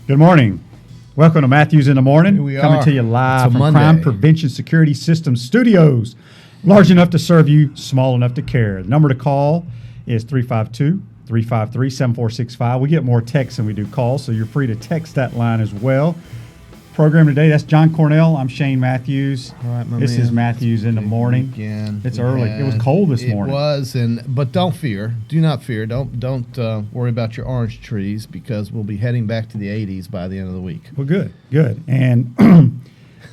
Good morning. Welcome to Matthews in the Morning. Here we Coming are. to you live It's a from Monday. Crime Prevention Security Systems Studios. Large enough to serve you, small enough to care. The number to call is 352-353-7465. We get more texts than we do calls, so you're free to text that line as well. Program today, that's John Cornell. I'm Shane Matthews. All right, my This man. is Matthews in the Morning. Weekend. It's early. It was cold this morning. It was, but don't fear. Do not fear. Don't worry about your orange trees because we'll be heading back to the 80s by the end of the week. Well, good. And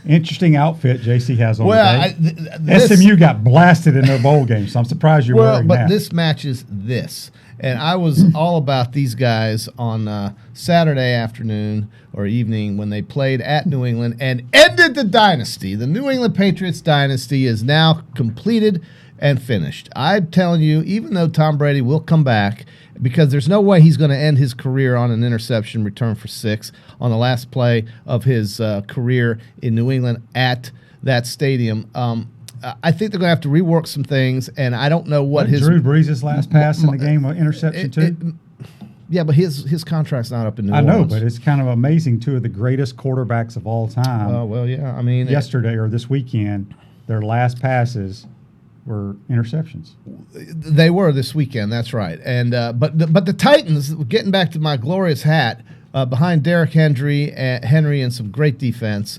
interesting outfit JC has on today. SMU got blasted in their bowl game, so I'm surprised you're wearing that. Well, but this matches this. And I was all about these guys on Saturday afternoon or evening when they played at New England and ended the dynasty. The New England Patriots dynasty is now completed and finished. I'm telling you, even though Tom Brady will come back, because there's no way he's going to end his career on an interception return for 6 on the last play of his career in New England at that stadium. I think they're going to have to rework some things, and I don't know what his Drew Brees' last pass in the game, interception too. Yeah, but his contract's not up in New Orleans. I know, Orleans. but it's kind of amazing. Two of the greatest quarterbacks of all time. Oh well, yeah. I mean, yesterday or this weekend, their last passes were interceptions. They were this weekend. That's right. And but the Titans, getting back to my glorious hat, behind Derrick Henry and some great defense,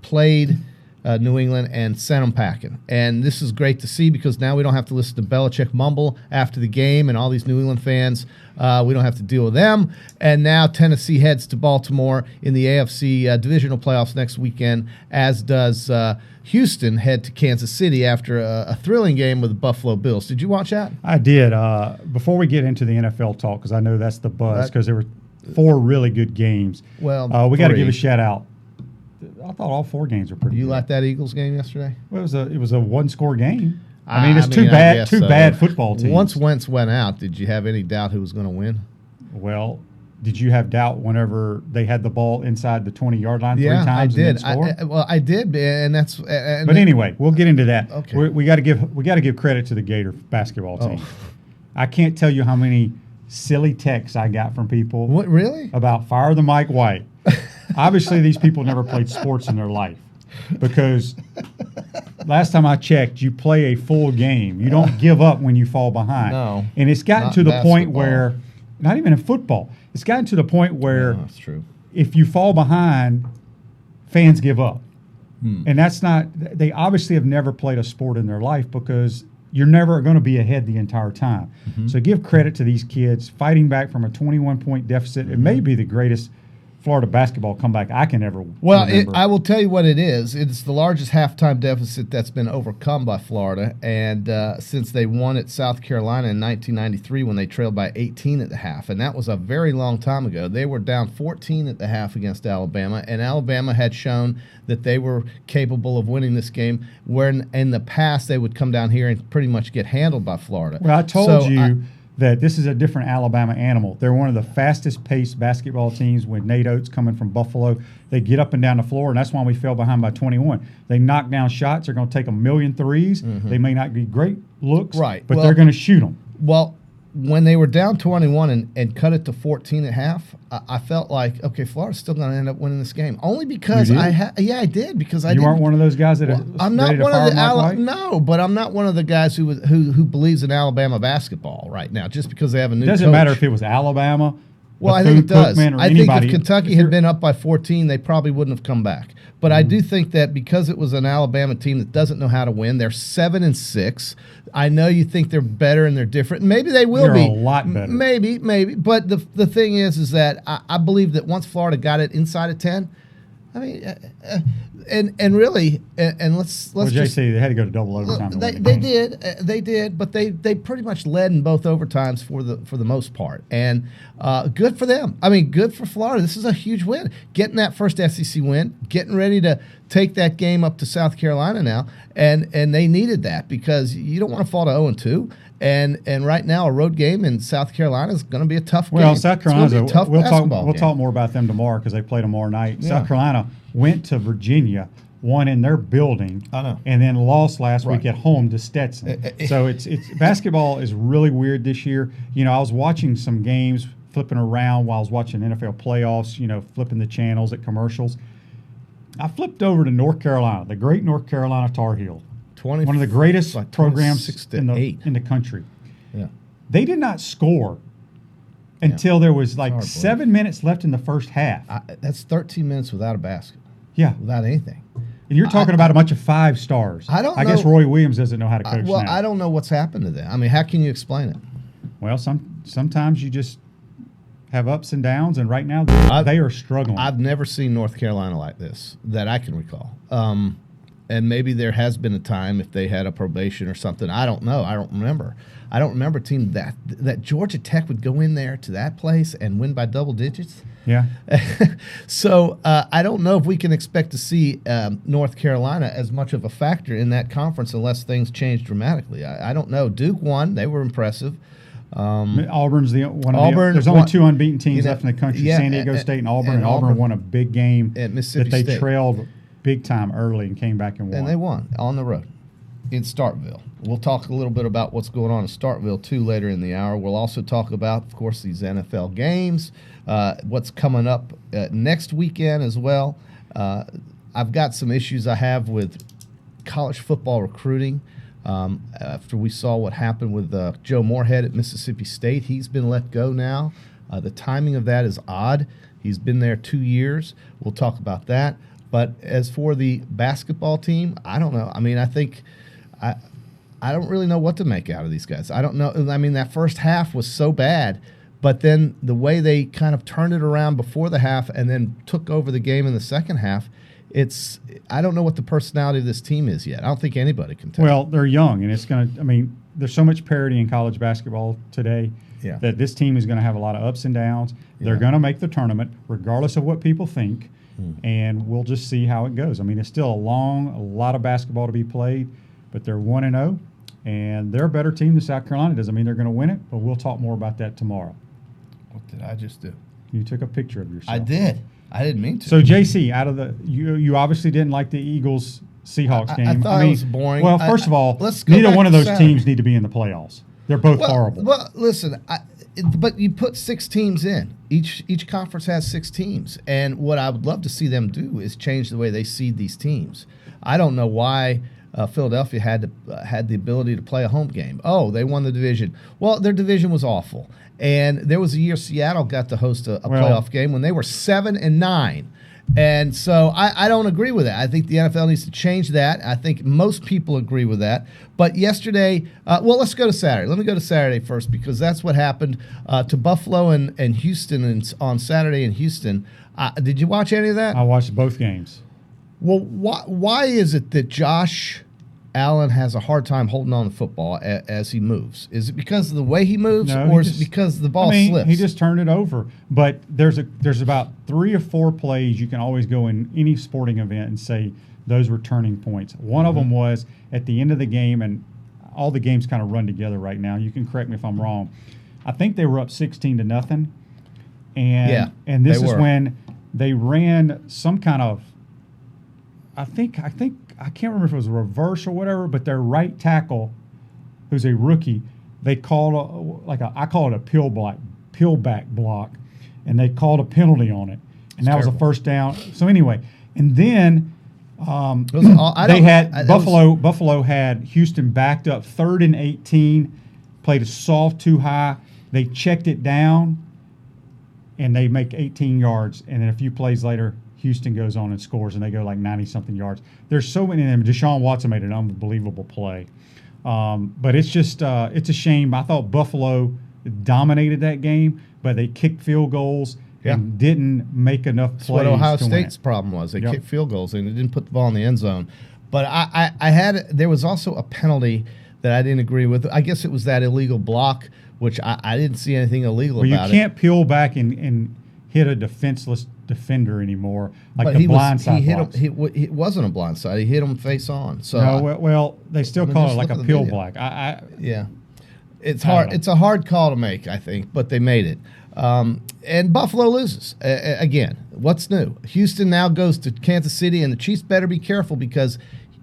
played New England and sent them packing. And this is great to see because now we don't have to listen to Belichick mumble after the game and all these New England fans. We don't have to deal with them. And now Tennessee heads to Baltimore in the AFC divisional playoffs next weekend, as does Houston head to Kansas City after a thrilling game with the Buffalo Bills. Did you watch that? I did. Before we get into the NFL talk, because I know that's the buzz, because there were 4 really good games. Well, we got to give a shout out. I thought all 4 games were pretty good. You like that Eagles game yesterday? Well, it was a one-score game. I mean, it's two bad football teams. Once Wentz went out, did you have any doubt who was going to win? Well, did you have doubt whenever they had the ball inside the 20-yard line 3 times? I did. And then score? I did, and that's. But anyway, we'll get into that. Okay. We got to give credit to the Gator basketball team. I can't tell you how many silly texts I got from people. What, really? About fire the Mike White. Obviously, these people never played sports in their life because last time I checked, you play a full game. You don't give up when you fall behind. No. And it's gotten to the point where, not even in football, it's gotten to the point where that's true. If you fall behind, fans give up. And that's not, they obviously have never played a sport in their life because you're never going to be ahead the entire time. So give credit to these kids fighting back from a 21-point deficit. It may be the greatest Florida basketball comeback I can ever remember. I will tell you what it is. It's the largest halftime deficit that's been overcome by Florida, and since they won at South Carolina in 1993 when they trailed by 18 at the half, and that was a very long time ago. They were down 14 at the half against Alabama, and Alabama had shown that they were capable of winning this game, where in the past they would come down here and pretty much get handled by Florida. Well, I told you that this is a different Alabama animal. They're one of the fastest-paced basketball teams with Nate Oates coming from Buffalo. They get up and down the floor, and that's why we fell behind by 21. They knock down shots. They're going to take a million threes. They may not be great looks, but they're going to shoot them. Well, when they were down 21 and cut it to 14 at half, I felt like, okay, Florida's still going to end up winning this game. Only because I did because I. You aren't one of those guys that I'm not one of the no, but I'm not one of the guys who believes in Alabama basketball right now just because they have a new. It doesn't matter if it was Alabama. Well, I think it does. I think if Kentucky had been up by 14, they probably wouldn't have come back. But I do think that because it was an Alabama team that doesn't know how to win, they're 7-6. I know you think they're better and they're different. Maybe they will be. They're a lot better. Maybe. But the thing is that I believe that once Florida got it inside of 10, I mean, and really, let's well, just JC, they had to go to double overtime. They did, but they pretty much led in both overtimes for the most part, and good for them. I mean, good for Florida. This is a huge win, getting that first SEC win, getting ready to take that game up to South Carolina now, and they needed that because you don't want to fall to 0-2. And right now, a road game in South Carolina is going to be a tough game. Well, South Carolina's a tough basketball We'll game. talk more about them tomorrow because they play tomorrow night. Yeah. South Carolina went to Virginia, won in their building, and then lost last week at home to Stetson. So it's basketball is really weird this year. You know, I was watching some games flipping around while I was watching NFL playoffs, flipping the channels at commercials. I flipped over to North Carolina, the great North Carolina Tar Heel. One of the greatest programs in the country. Yeah. They did not score until there was 7 minutes left in the first half. That's 13 minutes without a basket. Yeah. Without anything. And you're talking about a bunch of 5 stars. I guess Roy Williams doesn't know how to coach now. I don't know what's happened to them. I mean, how can you explain it? Well, sometimes you just have ups and downs, and right now they are struggling. I've never seen North Carolina like this that I can recall. And maybe there has been a time if they had a probation or something. I don't know. I don't remember. I don't remember a team that Georgia Tech would go in there to that place and win by double digits. Yeah. So I don't know if we can expect to see North Carolina as much of a factor in that conference unless things change dramatically. I don't know. Duke won. They were impressive. Auburn's there's only 2 unbeaten teams left in the country, San Diego State and Auburn. And Auburn won a big game at Mississippi that they State. Trailed big time early and came back and won. And they won on the road in Starkville. We'll talk a little bit about what's going on in Starkville, too, later in the hour. We'll also talk about, of course, these NFL games, what's coming up next weekend as well. I've got some issues I have with college football recruiting. After we saw what happened with Joe Moorhead at Mississippi State, he's been let go now. The timing of that is odd. He's been there 2 years. We'll talk about that. But as for the basketball team, I don't know. I mean, I think I don't really know what to make out of these guys. I don't know. I mean, that first half was so bad, but then the way they kind of turned it around before the half and then took over the game in the second half, I don't know what the personality of this team is yet. I don't think anybody can tell. Well, they're young, and there's so much parity in college basketball today that this team is going to have a lot of ups and downs. They're going to make the tournament regardless of what people think, and we'll just see how it goes. I mean, it's still a lot of basketball to be played, but they're 1-0, and they're a better team than South Carolina does. I mean, they're going to win it, but we'll talk more about that tomorrow. What did I just do? You took a picture of yourself. I did. I didn't mean to. So, JC, you obviously didn't like the Eagles-Seahawks game. I thought it was boring. Well, first of all, neither one of those teams need to be in the playoffs. They're both horrible. Well, listen, but you put 6 teams in. Each conference has 6 teams. And what I would love to see them do is change the way they seed these teams. I don't know why Philadelphia had the ability to play a home game. Oh, they won the division. Well, their division was awful. And there was a year Seattle got to host a playoff game when they were 7-9. And so I don't agree with that. I think the NFL needs to change that. I think most people agree with that. But yesterday, let's go to Saturday. Let me go to Saturday first because that's what happened to Buffalo and Houston on Saturday in Houston. Did you watch any of that? I watched both games. Well, why is it that Josh Allen has a hard time holding on to football as he moves? Is it because of the way he moves, or is it because the ball slips? He just turned it over. But there's about 3 or 4 plays you can always go in any sporting event and say those were turning points. One of them was at the end of the game, and all the games kind of run together right now. You can correct me if I'm wrong. I think they were up 16-0, and this is when they ran some kind of. I can't remember if it was a reverse or whatever, but their right tackle, who's a rookie, they called I call it a peel-back block, and they called a penalty on it, and that was a first down. So anyway, and then Buffalo had Houston backed up 3rd and 18, played a soft too high. They checked it down, and they make 18 yards, and then a few plays later, Houston goes on and scores, and they go like 90-something yards. There's so many of them. Deshaun Watson made an unbelievable play. But it's just it's a shame. I thought Buffalo dominated that game, but they kicked field goals and didn't make enough plays. That's what Ohio State's problem was. They kicked field goals, and they didn't put the ball in the end zone. But there was also a penalty that I didn't agree with. I guess it was that illegal block, which I didn't see anything illegal about it. You can't peel back and hit a defenseless defender anymore, like the blindside blocks. It wasn't a blindside. He hit him face on. So no, they still call it like a peel block. It's hard. It's a hard call to make, I think, but they made it. And Buffalo loses again. What's new? Houston now goes to Kansas City, and the Chiefs better be careful because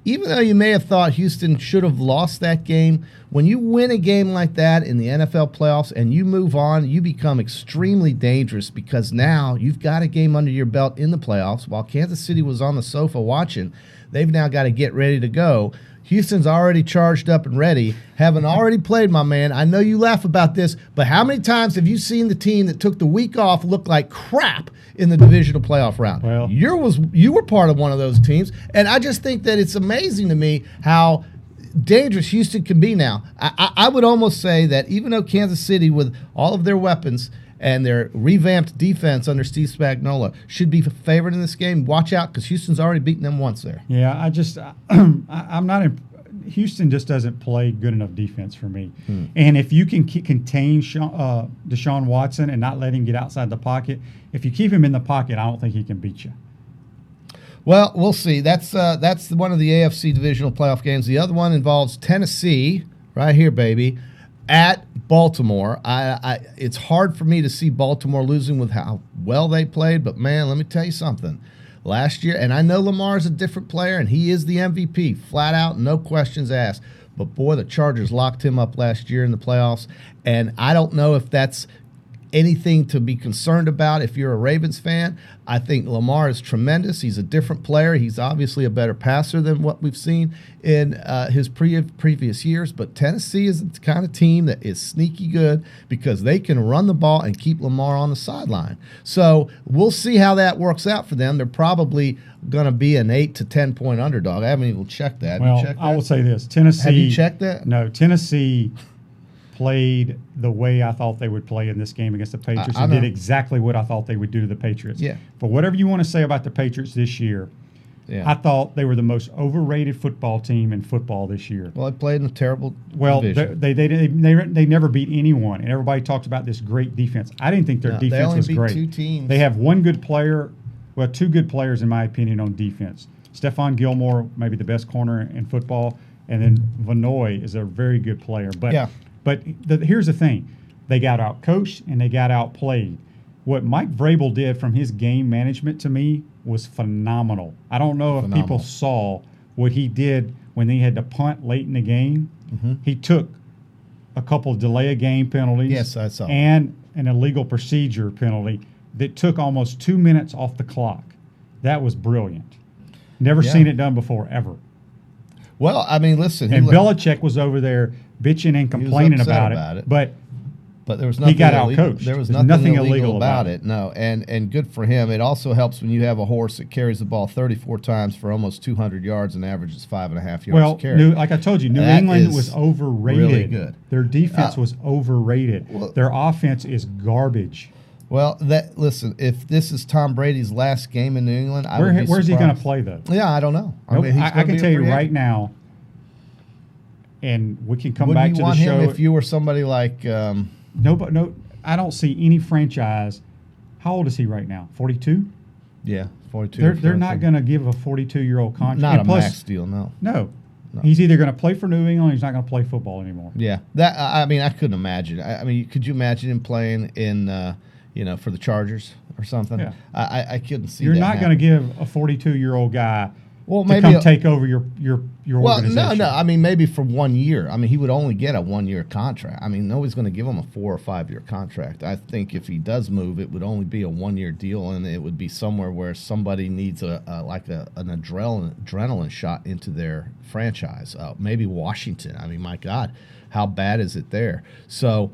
even though you may have thought Houston should have lost that game, when you win a game like that in the NFL playoffs and you move on, you become extremely dangerous because now you've got a game under your belt in the playoffs. While Kansas City was on the sofa watching, they've now got to get ready to go. Houston's already charged up and ready, having already played, my man. I know you laugh about this, but how many times have you seen the team that took the week off look like crap in the divisional playoff round? Well, you were part of one of those teams, and I just think that it's amazing to me how dangerous Houston can be now. I would almost say that even though Kansas City, with all of their weapons and their revamped defense under Steve Spagnuolo, should be favored in this game, watch out because Houston's already beaten them once there. Yeah, I'm not. Houston just doesn't play good enough defense for me. And if you can contain Deshaun Watson and not let him get outside the pocket, if you keep him in the pocket, I don't think he can beat you. Well, we'll see. That's one of the AFC divisional playoff games. The other one involves Tennessee, right here, baby, at Baltimore. It's hard for me to see Baltimore losing with how well they played, but, man, let me tell you something. Last year, and I know Lamar's a different player, and he is the MVP, flat out, no questions asked. But, boy, the Chargers locked him up last year in the playoffs, and I don't know if that's anything to be concerned about if you're a Ravens fan. I think Lamar is tremendous. He's a different player. He's obviously a better passer than what we've seen in his previous years. But Tennessee is the kind of team that is sneaky good because they can run the ball and keep Lamar on the sideline. So we'll see how that works out for them. They're probably going to be an 8 to 10 point underdog. I haven't even checked that. Well, checked that? I will say this. Tennessee. Have you checked that? No, Tennessee played the way I thought they would play in this game against the Patriots and did exactly what I thought they would do to the Patriots. Yeah. For whatever you want to say about the Patriots this year, I thought they were the most overrated football team in football this year. Well, they played in a terrible division. They never beat anyone, and everybody talks about this great defense. I didn't think their defense was great. They only beat 2 teams. They have one good player, well, 2 good players in my opinion on defense. Stephon Gilmore, maybe the best corner in football, and then Vanoy is a very good player. But here's the thing. They got out-coached and they got outplayed. What Mike Vrabel did from his game management to me was phenomenal. I don't know if people saw what he did when they had to punt late in the game. He took a couple of delay-of-game penalties. Yes, I saw. And an illegal procedure penalty that took almost 2 minutes off the clock. That was brilliant. Never seen it done before, ever. Well, I mean, listen. Belichick was over there bitching and complaining about it. But there was nothing he got outcoached. There was nothing illegal about it. No, and good for him. It also helps when you have a horse that carries the ball 34 times for almost 200 yards and averages 5.5 yards a carry. Like I told you, New England was overrated. Really good. Their defense was overrated. Their offense is garbage. Well, listen, if this is Tom Brady's last game in New England, I would be surprised. Where's he going to play, though? Yeah, I don't know. I can tell you right now, and we can come back to the show. Would you want him if you were somebody like No, I don't see any franchise. How old is he right now? 42? Yeah, 42. They're not going to give a 42-year-old contract. Not a max deal, no. No. He's either going to play for New England or he's not going to play football anymore. Yeah. I couldn't imagine. I mean, could you imagine him playing in for the Chargers or something? Yeah. I couldn't see You're that not going to give a 42-year-old guy maybe come take over your organization. No. I mean, maybe for 1 year. I mean, he would only get a 1-year contract. I mean, nobody's going to give him a 4 or 5 year contract. I think if he does move, it would only be a 1-year deal, and it would be somewhere where somebody needs an adrenaline shot into their franchise. Maybe Washington. I mean, my God, how bad is it there? So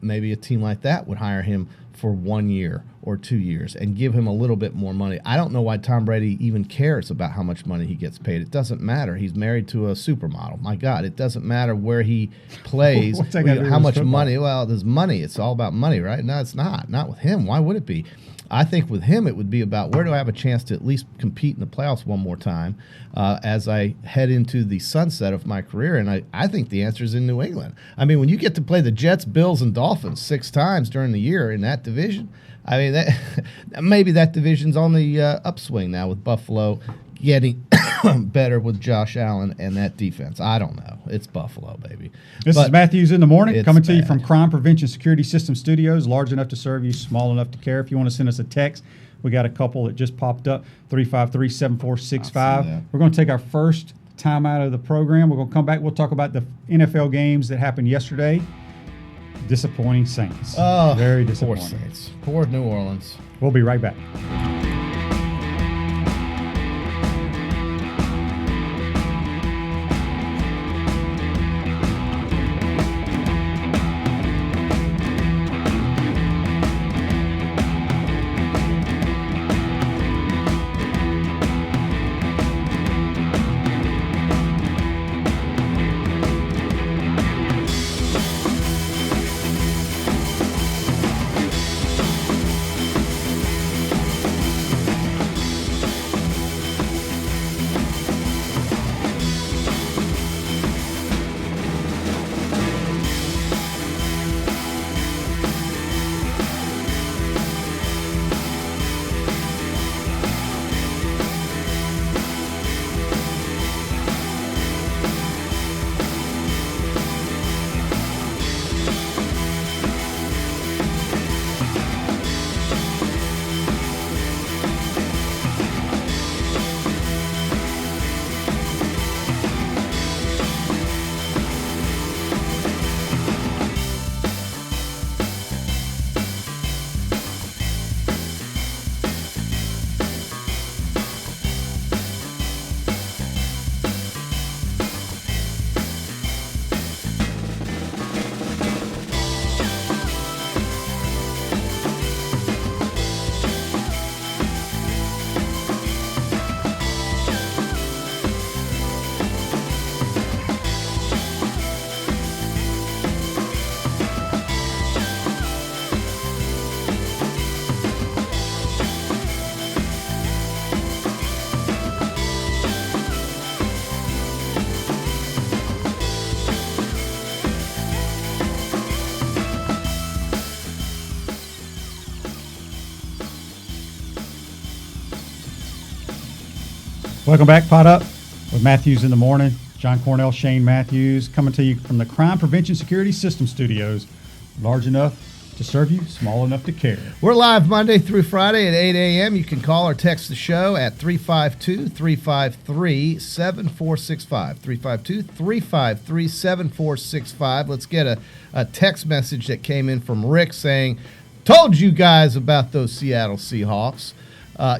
maybe a team like that would hire him for 1 year or 2 years and give him a little bit more money. I don't know why Tom Brady even cares about how much money he gets paid. It doesn't matter. He's married to a supermodel. My God, it doesn't matter where he plays, how much money. Well, there's money. It's all about money, right? No, it's not. Not with him. Why would it be? I think with him it would be about where do I have a chance to at least compete in the playoffs one more time as I head into the sunset of my career, and I think the answer is in New England. I mean, when you get to play the Jets, Bills, and Dolphins 6 times during the year in that division, I mean, maybe that division's on the upswing now with Buffalo getting better with Josh Allen and that defense. I don't know. It's Buffalo, baby. This is Matthews in the Morning, coming to you from Crime Prevention Security System Studios, large enough to serve you, small enough to care. If you want to send us a text, we got a couple that just popped up, 353-7465. We're going to take our first time out of the program. We're going to come back. We'll talk about the NFL games that happened yesterday. Disappointing Saints. Oh, very disappointing. Poor Saints. Poor New Orleans. We'll be right back. Welcome back, Pot Up, with Matthews in the Morning. John Cornell, Shane Matthews, coming to you from the Crime Prevention Security System Studios. Large enough to serve you, small enough to care. We're live Monday through Friday at 8 a.m. You can call or text the show at 352-353-7465. 352-353-7465. Let's get a text message that came in from Rick saying, told you guys about those Seattle Seahawks.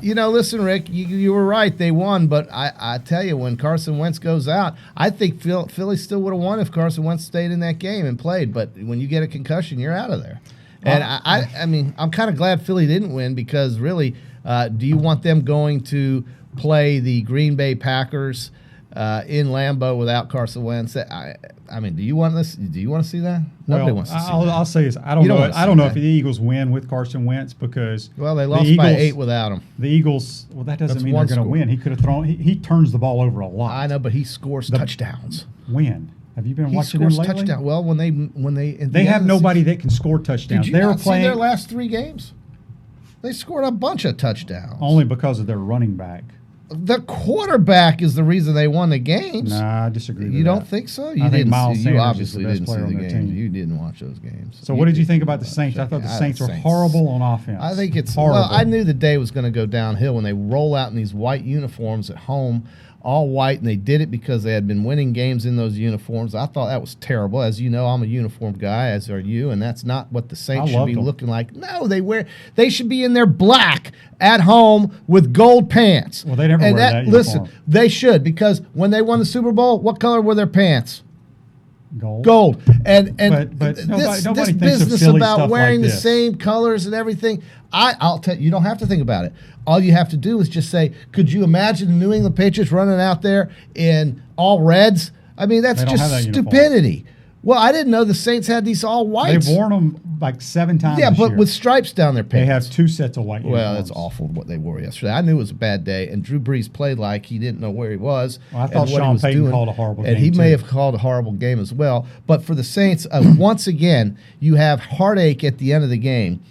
Listen, Rick, you were right. They won, but I tell you, when Carson Wentz goes out, I think Philly still would have won if Carson Wentz stayed in that game and played. But when you get a concussion, you're out of there. And I mean, I'm kind of glad Philly didn't win because really, do you want them going to play the Green Bay Packers in Lambeau without Carson Wentz? I mean, do you want this? Do you want to see that? Nobody wants to see that. I'll say this: I don't know. I don't know if the Eagles win with Carson Wentz because they lost by 8 without him. The Eagles. Well, that doesn't mean they're going to win. He could have thrown. He turns the ball over a lot. I know, but he scores touchdowns. When? Have you been watching them lately? He scores touchdowns. Well, when they have nobody that can score touchdowns. Did you not see their last 3 games? They scored a bunch of touchdowns. Only because of their running back. The quarterback is the reason they won the games. Nah, I disagree with that. You don't think so? I think Miles Sanders obviously is the best didn't player see on the their games. team. You didn't watch those games. So what did you think about the Saints? I thought the Saints were horrible on offense. I think it's horrible. Well, I knew the day was going to go downhill when they roll out in these white uniforms at home, all white, and they did it because they had been winning games in those uniforms. I thought that was terrible. As you know, I'm a uniform guy, as are you, and that's not what the Saints should be looking like. No, they should be in their black at home with gold pants. Well, they never wear that uniform. Listen, they should, because when they won the Super Bowl, what color were their pants? Gold. And but this nobody business about wearing the same colors and everything, I'll tell you, you don't have to think about it. All you have to do is just say, could you imagine the New England Patriots running out there in all reds? I mean, that's just stupidity. Well, I didn't know the Saints had these all whites. They've worn them like 7 times this year. with stripes down their pants. They have 2 sets of white uniforms. Well, that's awful what they wore yesterday. I knew it was a bad day, and Drew Brees played like he didn't know where he was. Well, I thought Sean Payton called a horrible game, and he may have called a horrible game as well. But for the Saints, once again, you have heartache at the end of the game.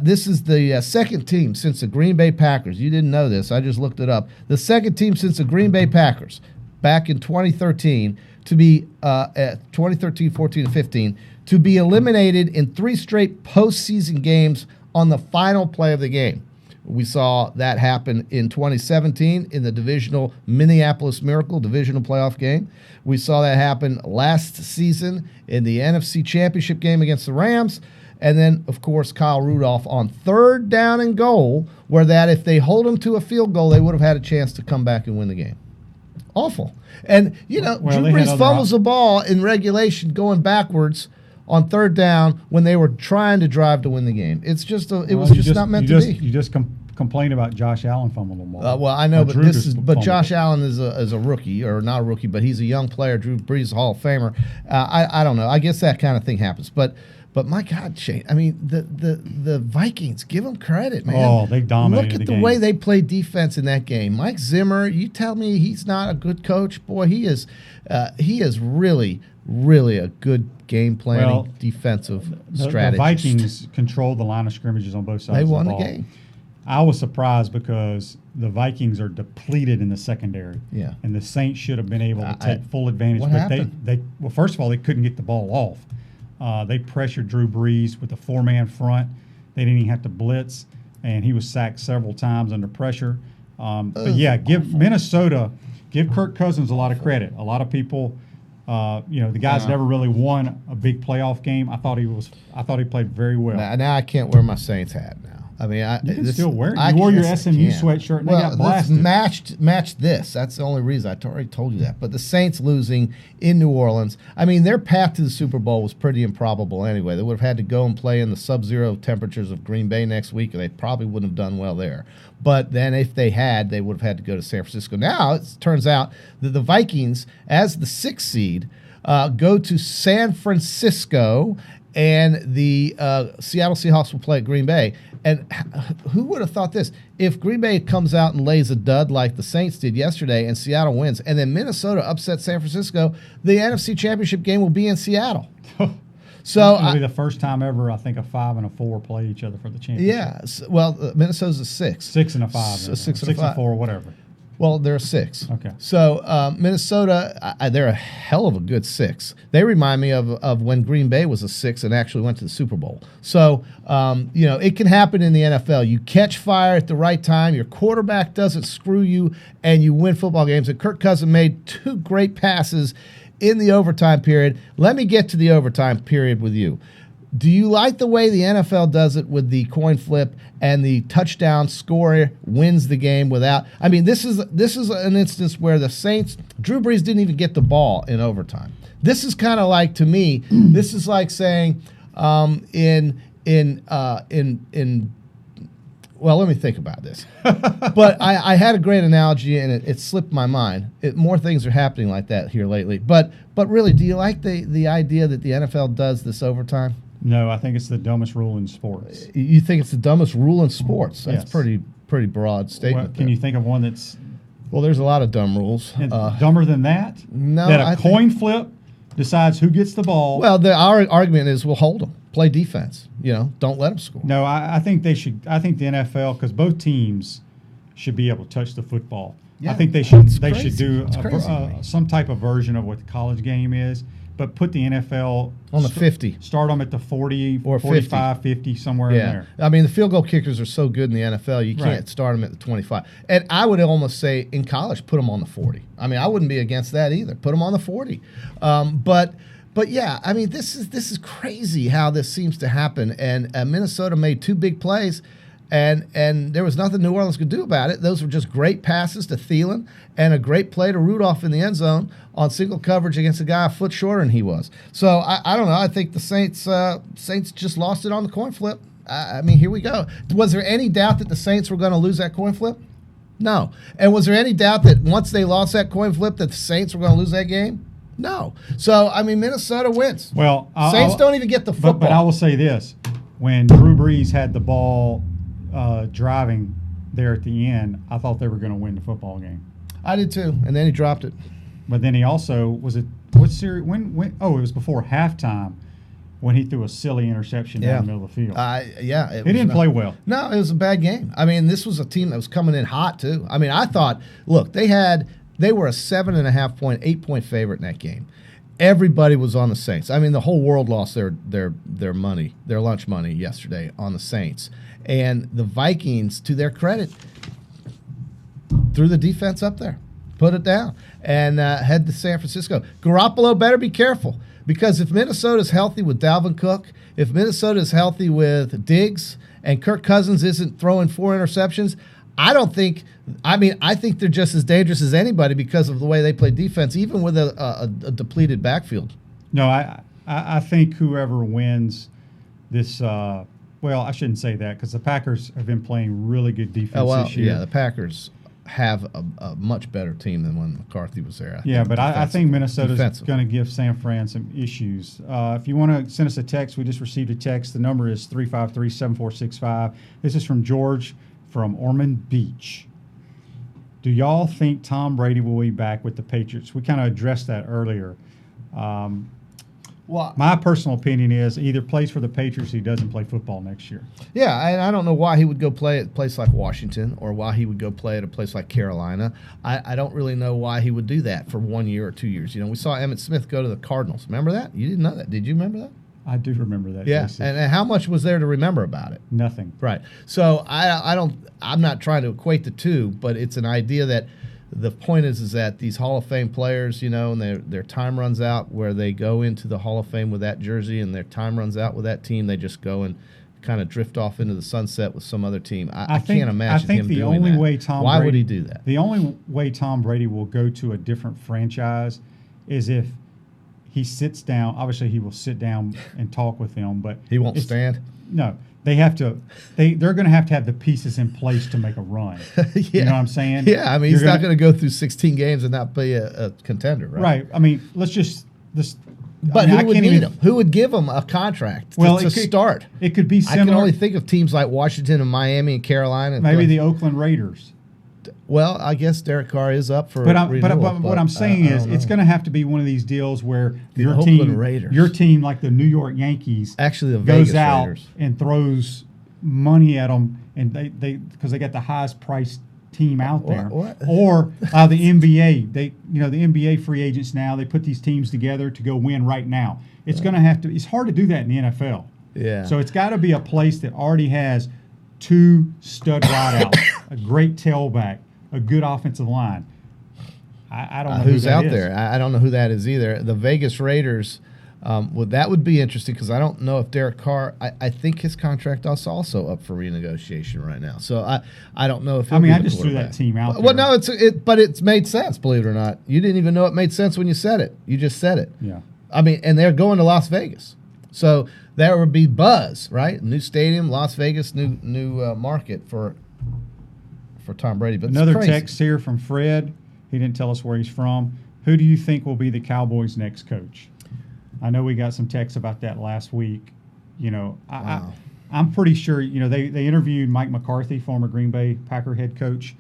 This is the second team since the Green Bay Packers. You didn't know this. I just looked it up. The second team since the Green Bay Packers back in 2013 to be at 2013, 14, and 15 to be eliminated in 3 straight postseason games on the final play of the game. We saw that happen in 2017 in the divisional Minneapolis Miracle divisional playoff game. We saw that happen last season in the NFC Championship game against the Rams. And then, of course, Kyle Rudolph on 3rd down and goal, where that if they hold him to a field goal, they would have had a chance to come back and win the game. Awful. And, Drew Brees fumbles the ball in regulation going backwards on 3rd down when they were trying to drive to win the game. It's just it was just not meant to be. You just complain about Josh Allen fumbling the ball. Well, I know, but Josh Allen is a rookie, or not a rookie, but he's a young player. Drew Brees is a Hall of Famer. I don't know. I guess that kind of thing happens. But my God, Shane, I mean, the Vikings, give them credit, man. Oh, they dominated Look at the the game. way they played defense in that game. Mike Zimmer, you tell me he's not a good coach? Boy, he is really, really a good game planning defensive strategist. The Vikings controlled the line of scrimmages on both sides of the ball. They won the game. I was surprised because the Vikings are depleted in the secondary. Yeah. And the Saints should have been able to take full advantage. What happened? Well, first of all, they couldn't get the ball off. They pressured Drew Brees with a 4-man front. They didn't even have to blitz, and he was sacked several times under pressure. But yeah, give Kirk Cousins a lot of credit. A lot of people, the guy's never really won a big playoff game. I thought he played very well. Now I can't wear my Saints hat now. I mean, you can still wear it. You wore your SMU sweatshirt and they got blasted. Matched this. That's the only reason. I already told you that. But the Saints losing in New Orleans, I mean, their path to the Super Bowl was pretty improbable anyway. They would have had to go and play in the sub-zero temperatures of Green Bay next week, and they probably wouldn't have done well there. But then if they had, they would have had to go to San Francisco. Now it turns out that the Vikings, as the 6th seed, go to San Francisco, and the Seattle Seahawks will play at Green Bay. And who would have thought this? If Green Bay comes out and lays a dud like the Saints did yesterday and Seattle wins, and then Minnesota upsets San Francisco, the NFC Championship game will be in Seattle. So it'll be the first time ever, I think, a 5 and a 4 play each other for the championship. Yeah. Well, Minnesota's a 6. 6 and a 5. 6 and 4, whatever. Well, they're a 6. Okay. So Minnesota, they're a hell of a good 6. They remind me of when Green Bay was a 6 and actually went to the Super Bowl. So, it can happen in the NFL. You catch fire at the right time, your quarterback doesn't screw you, and you win football games. And Kirk Cousins made 2 great passes in the overtime period. Let me get to the overtime period with you. Do you like the way the NFL does it with the coin flip and the touchdown scorer wins the game without? I mean, this is an instance where the Saints, Drew Brees didn't even get the ball in overtime. This is kind of like, to me, this is like saying well, let me think about this. But I had a great analogy, and it slipped my mind. More things are happening like that here lately. But really, do you like the idea that the NFL does this overtime? No, I think it's the dumbest rule in sports. You think it's the dumbest rule in sports? That's yes. pretty broad statement. Well, can you think of one that's there's a lot of dumb rules. Dumber than that? No, that a coin flip decides who gets the ball. Well, our argument is we'll hold them, play defense. Don't let them score. No, I think they should. I think the NFL, because both teams should be able to touch the football. Yeah, I think they should. They should do some type of version of what the college game is. But put the NFL on the 50. Start them at the 40 or 45, 50, somewhere in there. I mean, the field goal kickers are so good in the NFL, you can't start them at the 25. And I would almost say in college, put them on the 40. I mean, I wouldn't be against that either. Put them on the 40. But yeah, I mean, this is crazy how this seems to happen. And Minnesota made 2 big plays. And there was nothing New Orleans could do about it. Those were just great passes to Thielen and a great play to Rudolph in the end zone on single coverage against a guy a foot shorter than he was. So I don't know. I think the Saints just lost it on the coin flip. I mean, here we go. Was there any doubt that the Saints were going to lose that coin flip? No. And was there any doubt that once they lost that coin flip that the Saints were going to lose that game? No. So, I mean, Minnesota wins. Well, Saints don't even get the football. But I will say this. When Drew Brees had the ball driving there at the end, I thought they were going to win the football game. I did too, and then he dropped it. But then he also what series? When? Oh, it was before halftime when he threw a silly interception down the middle of the field. He didn't play well. No, it was a bad game. I mean, this was a team that was coming in hot too. I mean, I thought, look, they were a 7.5 point, 8 point favorite in that game. everybody was on the Saints. I mean, the whole world lost their money, their lunch money yesterday on the Saints. And the Vikings, to their credit, threw the defense up there, put it down, and head to San Francisco. Garoppolo better be careful, because if Minnesota's healthy with Dalvin Cook, if Minnesota's healthy with Diggs, and Kirk Cousins isn't throwing 4 interceptions, I think they're just as dangerous as anybody because of the way they play defense, even with a depleted backfield. No, I think whoever wins this, well, I shouldn't say that, because the Packers have been playing really good defense this year. Yeah, the Packers have a much better team than when McCarthy was there. I think Minnesota's going to give San Fran some issues. If you want to send us a text, we just received a text. The number is 353-7465. This is from George from Ormond Beach. Do y'all think Tom Brady will be back with the Patriots? We kind of addressed that earlier. Well, my personal opinion is either plays for the Patriots or he doesn't play football next year. Yeah, and I don't know why he would go play at a place like Washington or why he would go play at a place like Carolina. I don't really know why he would do that for 1 year or 2 years. We saw Emmitt Smith go to the Cardinals. Remember that? You didn't know that. Did you remember that? I do remember that. Yeah, JC. and how much was there to remember about it? Nothing. Right. So I'm not trying to equate the two, but it's an idea that the point is that these Hall of Fame players, and their time runs out where they go into the Hall of Fame with that jersey, and their time runs out with that team, they just go and kind of drift off into the sunset with some other team. I can't imagine him doing that. Why would he do that? The only way Tom Brady will go to a different franchise is if he sits down. Obviously, he will sit down and talk with them, but he won't stand. No, they have to. They're going to have the pieces in place to make a run. Yeah. You know what I'm saying? Yeah, I mean, he's not going to go through 16 games and not be a contender, right? Right. I mean, let's just this. But who would need him? Who would give him a contract to start? It could be similar. I can only think of teams like Washington and Miami and Carolina. Maybe the Oakland Raiders. Well, I guess Derek Carr is up for renewal. But what I'm saying is it's going to have to be one of these deals where your team, like the New York Yankees, actually goes out and throws money at them, and they because they got the highest priced team out there. Or the NBA, the NBA free agents now, they put these teams together to go win right now. It's going to have to. It's hard to do that in the NFL. Yeah. So it's got to be a place that already has 2 stud wideouts, a great tailback, a good offensive line. I don't know who's out there. I don't know who that is either. The Vegas Raiders, that would be interesting because I don't know if Derek Carr. I think his contract is also up for renegotiation right now. So I don't know if. I just threw that team out there. Well, no, but it's made sense. Believe it or not, you didn't even know it made sense when you said it. You just said it. Yeah. I mean, and they're going to Las Vegas, so there would be buzz, right? New stadium, Las Vegas, new market for Tom Brady. But another text here from Fred. He didn't tell us where he's from. Who do you think will be the Cowboys' next coach? I know we got some texts about that last week. Wow. I'm pretty sure. They interviewed Mike McCarthy, former Green Bay Packer head coach.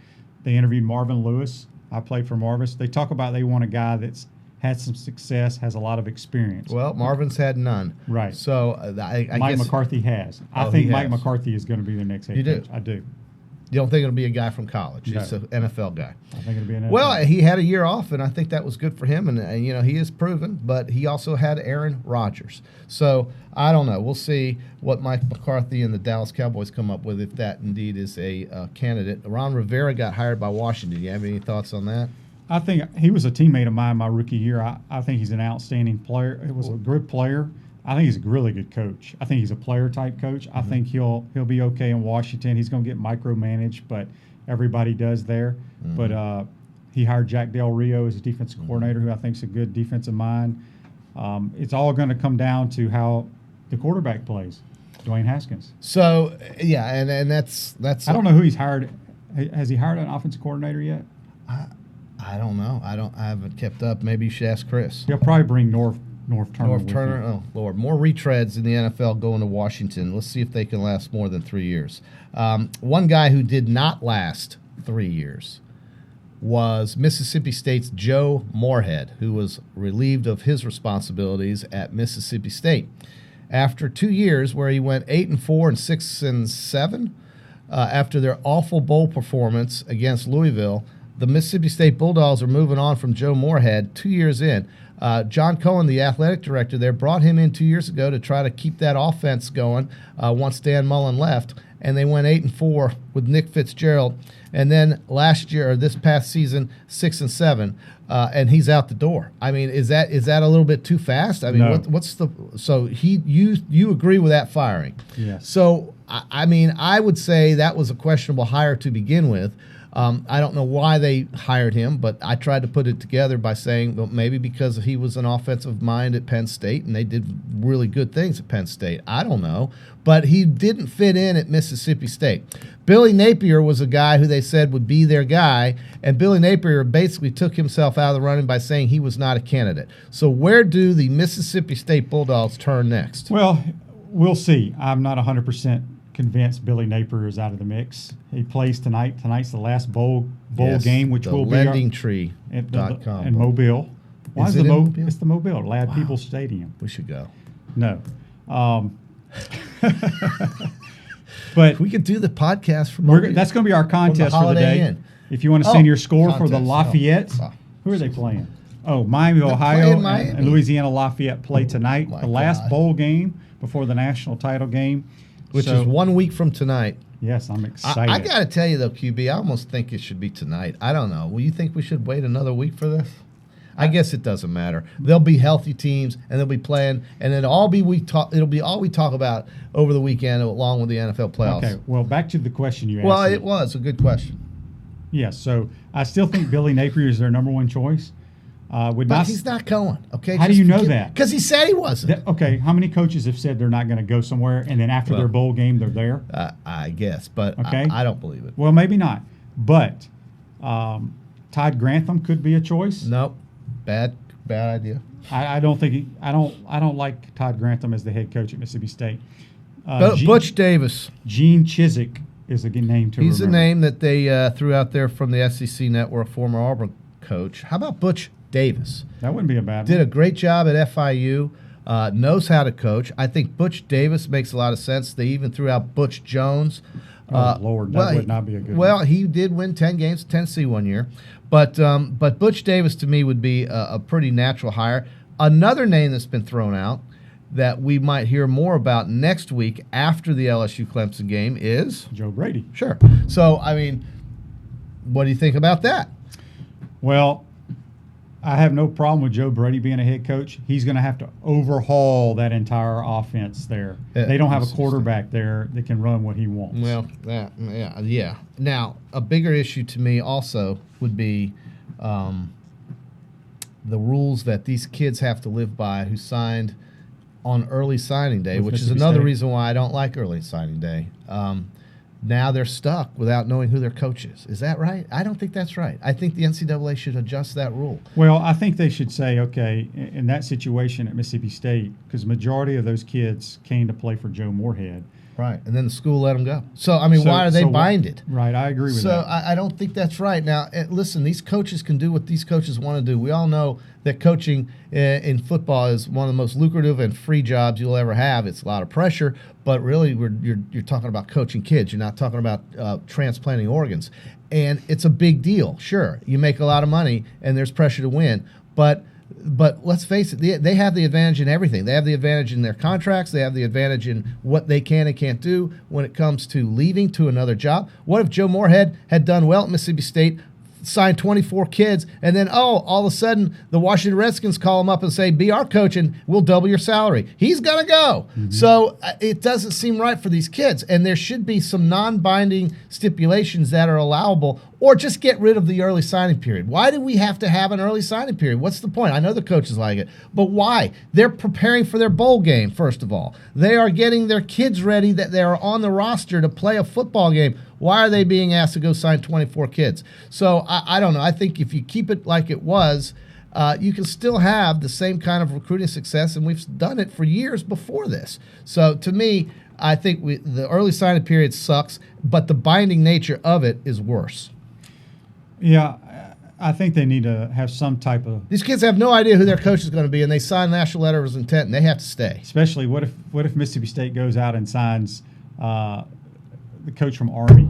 They interviewed Marvin Lewis. I played for Marvis. They talk about they want a guy that's had some success, has a lot of experience. Well, Marvin's had none. Right. So I Mike guess McCarthy has. I think Mike McCarthy is going to be the next head coach. I do. You don't think it'll be a guy from college? No. It's an NFL guy. I think it'll be an NFL. Well, he had a year off, and I think that was good for him. And he is proven, but he also had Aaron Rodgers. So I don't know. We'll see what Mike McCarthy and the Dallas Cowboys come up with if that indeed is a candidate. Ron Rivera got hired by Washington. Do you have any thoughts on that? I think he was a teammate of mine my rookie year. I think he's an outstanding player. He was a good player. I think he's a really good coach. I think he's a player-type coach. I think he'll be okay in Washington. He's going to get micromanaged, but everybody does there. But he hired Jack Del Rio as a defensive coordinator, who I think is a good defensive mind. It's all going to come down to how the quarterback plays, Dwayne Haskins. So, yeah, and that's. I don't know who he's hired. Has he hired an offensive coordinator yet? I don't know. I haven't kept up. Maybe you should ask Chris. He'll probably bring North Turner. North Turner. Oh, Lord. More retreads in the NFL going to Washington. Let's see if they can last more than 3 years. One guy who did not last 3 years was Mississippi State's Joe Moorhead, who was relieved of his responsibilities at Mississippi State. After 2 years where he went 8-4 and 6-7, after their awful bowl performance against Louisville, the Mississippi State Bulldogs are moving on from Joe Moorhead 2 years in. John Cohen, the athletic director there, brought him in 2 years ago to try to keep that offense going once Dan Mullen left, and they went 8-4 with Nick Fitzgerald. And then last year, or this past season, 6-7, and he's out the door. I mean, is that a little bit too fast? I mean, No. what's the so you agree with that firing? Yes. So I mean, I would say that was a questionable hire to begin with. I don't know why they hired him, but I tried to put it together by saying, well, maybe because he was an offensive mind at Penn State and they did really good things at Penn State. I don't know. But he didn't fit in at Mississippi State. Billy Napier was a guy who they said would be their guy, and Billy Napier basically took himself out of the running by saying he was not a candidate. So where do the Mississippi State Bulldogs turn next? Well, we'll see. I'm not 100% convinced Billy Napier is out of the mix. He plays tonight. Tonight's the last bowl Yes, game, which will be LendingTree.com. in Mobile. Why Is is it the in Mobile? It's the Mobile, Lad People Stadium. We should go. No. But We could do the podcast from that's going to be our contest for the Holiday day. Inn. If you want to send your score for the contest. Lafayette, Oh. who are they playing? Oh, Miami, They're Ohio, playing and Miami. Louisiana Lafayette play tonight. My The last God. bowl game before the national title game. Which So, is 1 week from tonight. Yes, I'm excited. I got to tell you, though, QB, I almost think it should be tonight. I don't know. Will you think we should wait another week for this? I guess it doesn't matter. There'll be healthy teams, and they'll be playing, and it'll all be all we talk about over the weekend, along with the NFL playoffs. Okay, well, back to the question you asked. Well, me. it was a good question. Yes, so I still think Billy Napier is their number one choice. But he's not going. Okay. How do you know that? Because he said he wasn't. Okay, how many coaches have said they're not going to go somewhere, and then after their bowl game, they're there? I guess, but Okay. I don't believe it. Well, maybe not. But Todd Grantham could be a choice. Nope. Bad idea. I don't think I don't like Todd Grantham as the head coach at Mississippi State. Butch Davis. Gene Chizik is a good name to He's remember. a name that they threw out there from the SEC Network, former Auburn coach. How about Butch Davis? That wouldn't be a bad Did one. a great job at FIU, knows how to coach. I think Butch Davis makes a lot of sense. They even threw out Butch Jones. Oh, Lord, that would not be a good Well, one. he did win 10 games at Tennessee one year. But Butch Davis, to me, would be a pretty natural hire. Another name that's been thrown out that we might hear more about next week after the LSU-Clemson game is? Joe Brady. Sure. So, I mean, what do you think about that? Well, I have no problem with Joe Brady being a head coach. He's going to have to overhaul that entire offense there. They don't have a quarterback there that can run what he wants. Well, yeah. Now, a bigger issue to me also would be the rules that these kids have to live by who signed on early signing day, With which is Mississippi another State. reason why I don't like early signing day. Now they're stuck without knowing who their coach is. Is that right? I don't think that's right. I think the NCAA should adjust that rule. Well, I think they should say, okay, in that situation at Mississippi State, because the majority of those kids came to play for Joe Moorhead. Right. And then the school let them go. So, I mean, why are they binded? Right, I agree with So that. I don't think that's right. Now, listen, these coaches can do what these coaches want to do. We all know that coaching in football is one of the most lucrative and free jobs you'll ever have. It's a lot of pressure, but really you're talking about coaching kids. You're not talking about transplanting organs. And it's a big deal. Sure, you make a lot of money and there's pressure to win, but let's face it, they have the advantage in everything. They have the advantage in their contracts. They have the advantage in what they can and can't do when it comes to leaving to another job. What if Joe Moorhead had done well at Mississippi State, signed 24 kids, and then, all of a sudden the Washington Redskins call him up and say, be our coach and we'll double your salary. He's going to go. Mm-hmm. So it doesn't seem right for these kids. And there should be some non-binding stipulations that are allowable, or just get rid of the early signing period. Why do we have to have an early signing period? What's the point? I know the coaches like it, but why? They're preparing for their bowl game, first of all. They are getting their kids ready that they are on the roster to play a football game. Why are they being asked to go sign 24 kids? So I don't know. I think if you keep it like it was, you can still have the same kind of recruiting success, and we've done it for years before this. So to me, I think the early signing period sucks, but the binding nature of it is worse. Yeah, I think they need to have some type of. These kids have no idea who their coach is going to be, and they sign national letters of intent, and they have to stay. Especially, what if Mississippi State goes out and signs the coach from Army?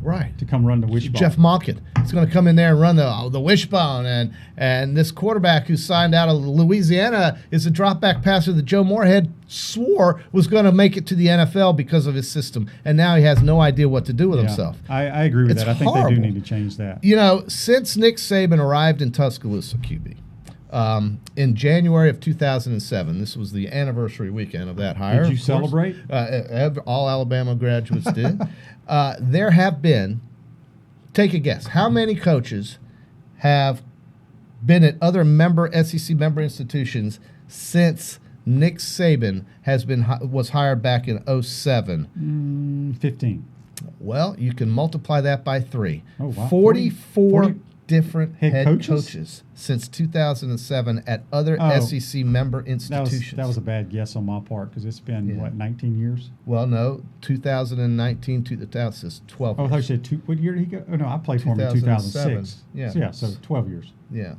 Right. to come run the wishbone. Jeff Monken. He's going to come in there and run the wishbone. And this quarterback who signed out of Louisiana is a drop-back passer that Joe Moorhead swore was going to make it to the NFL because of his system. And now he has no idea what to do with himself. I agree with It's that. I think horrible. they do need to change that. You know, since Nick Saban arrived in Tuscaloosa, QB, in January of 2007, this was the anniversary weekend of that hire. Did you of course. celebrate? All Alabama graduates did. There have been, take a guess, how many coaches have been at other SEC member institutions since Nick Saban was hired back in 2007? 15. Well, you can multiply that by 3. Oh, wow. 44 40 different head coaches? coaches since 2007 at other SEC member institutions. That was a bad guess on my part because it's been, 19 years? Well, no, 2019 to that's just 12 Oh, I years. thought you said what year did he go? Oh, no, I played for him in 2006. Yeah. So 12 years. Yeah.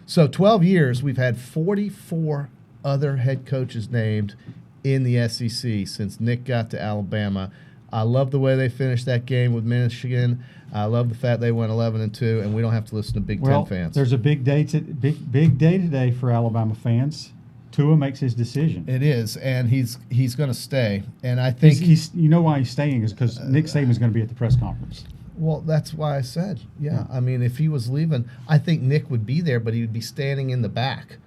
So 12 years, we've had 44 other head coaches named in the SEC since Nick got to Alabama. I love the way they finished that game with Michigan. I love the fact they went 11-2, and we don't have to listen to Big Ten fans. There's a big day today for Alabama fans. Tua makes his decision. It is, and he's going to stay. And I think he's you know why he's staying is because Nick Saban's going to be at the press conference. Well, that's why I said, I mean, if he was leaving, I think Nick would be there, but he would be standing in the back.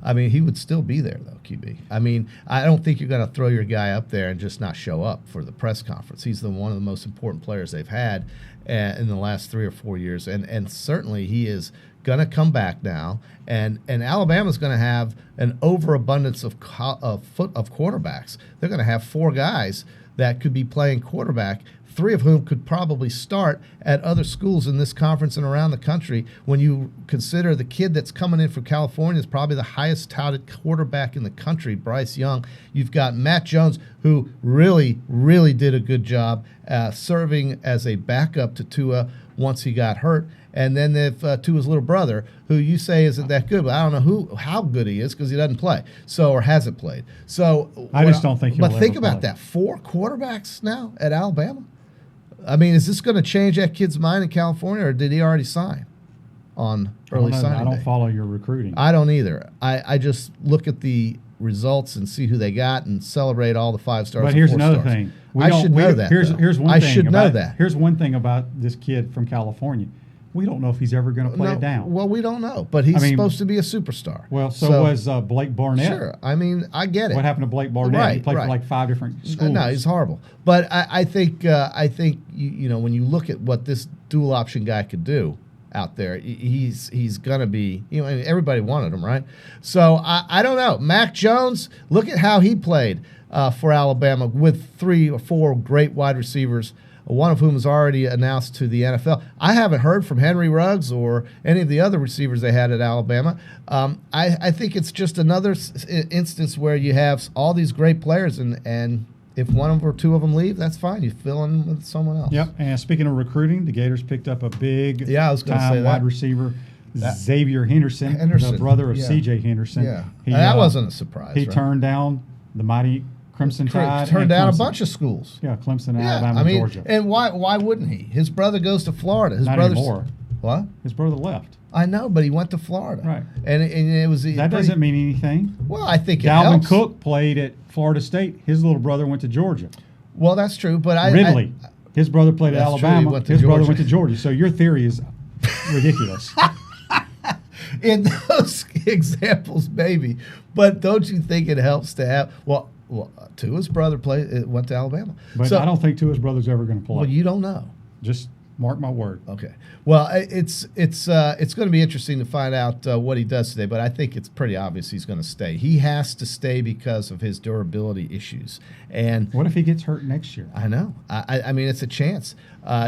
I mean, he would still be there, though, QB. I mean, I don't think you're going to throw your guy up there and just not show up for the press conference. He's one of the most important players they've had in the last 3 or 4 years, and certainly he is going to come back now, and Alabama's going to have an overabundance of quarterbacks. They're going to have 4 guys that could be playing quarterback, 3 of whom could probably start at other schools in this conference and around the country. When you consider the kid that's coming in from California is probably the highest touted quarterback in the country, Bryce Young. You've got Matt Jones, who really, really did a good job serving as a backup to Tua once he got hurt. And then they've Tua's little brother, who you say isn't that good, but I don't know how good he is because he doesn't play, or hasn't played. So I just don't think he'll But think ever about play. that: 4 quarterbacks now at Alabama. I mean, is this going to change that kid's mind in California, or did he already sign on early signing I don't day? follow your recruiting. I don't either. I just look at the results and see who they got and celebrate all the 5 stars. But and here's 4 another stars. thing. I should know that. Here's one I thing. should know about, that. Here's one thing about this kid from California. We don't know if he's ever going to play it down. Well, we don't know, but he's supposed to be a superstar. Well, so was Blake Barnett. Sure. I mean, I get it. What happened to Blake Barnett? Right, he played right. for like 5 different schools. No, he's horrible. But I think you know, when you look at what this dual option guy could do out there, he's going to be, you know, everybody wanted him, right? So I don't know. Mac Jones, look at how he played for Alabama with 3 or 4 great wide receivers, one of whom is already announced to the NFL. I haven't heard from Henry Ruggs or any of the other receivers they had at Alabama. I think it's just another instance where you have all these great players, and if one or 2 of them leave, that's fine. You fill in with someone else. Yep. And speaking of recruiting, the Gators picked up a big I was gonna say time that. wide receiver, Xavier Henderson, the brother of C.J. Henderson. Yeah, He, that wasn't a surprise. He right? turned down the mighty Crimson Tide. Turned and down a Clemson. bunch of schools. Yeah, Clemson, Yeah, Alabama, I mean, Georgia. and why wouldn't he? His brother goes to Florida. His Not brother's anymore. What? His brother left. I know, but he went to Florida. Right. And it was That doesn't mean anything. Well, I think it Dalvin helps. Cook played at Florida State. His little brother went to Georgia. Well, that's true, but Ridley, his brother played at That's true, he Alabama. went to His brother Georgia. went to Georgia. So your theory is ridiculous. in those examples, maybe. But don't you think it helps to have Tua's brother went to Alabama, But so I don't think Tua's brother's ever going to play. well, you don't know. Just mark my word. Okay. Well, it's going to be interesting to find out what he does today, but I think it's pretty obvious he's going to stay. He has to stay because of his durability issues. And What if he gets hurt next year? I know. I mean, it's a chance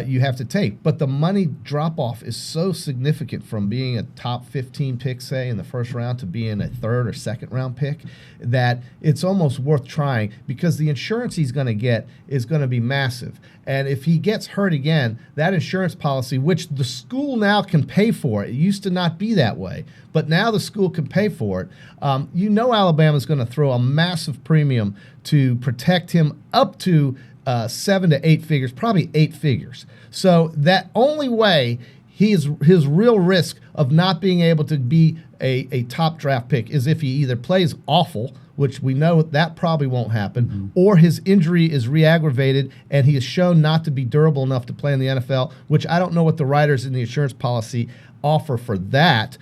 you have to take. But the money drop-off is so significant from being a top 15 pick, say, in the first round to being a 3rd or 2nd round pick that it's almost worth trying because the insurance he's going to get is going to be massive. And if he gets hurt again, that insurance policy, which the school now can pay for, it used to not be that way, but now the school can pay for it. Alabama's going to throw a massive premium to protect him up to 7 to 8 figures, probably 8 figures. So that only way his real risk of not being able to be a top draft pick is if he either plays awful, which we know that probably won't happen, or his injury is re-aggravated and he is shown not to be durable enough to play in the NFL, which I don't know what the writers in the insurance policy offer for that,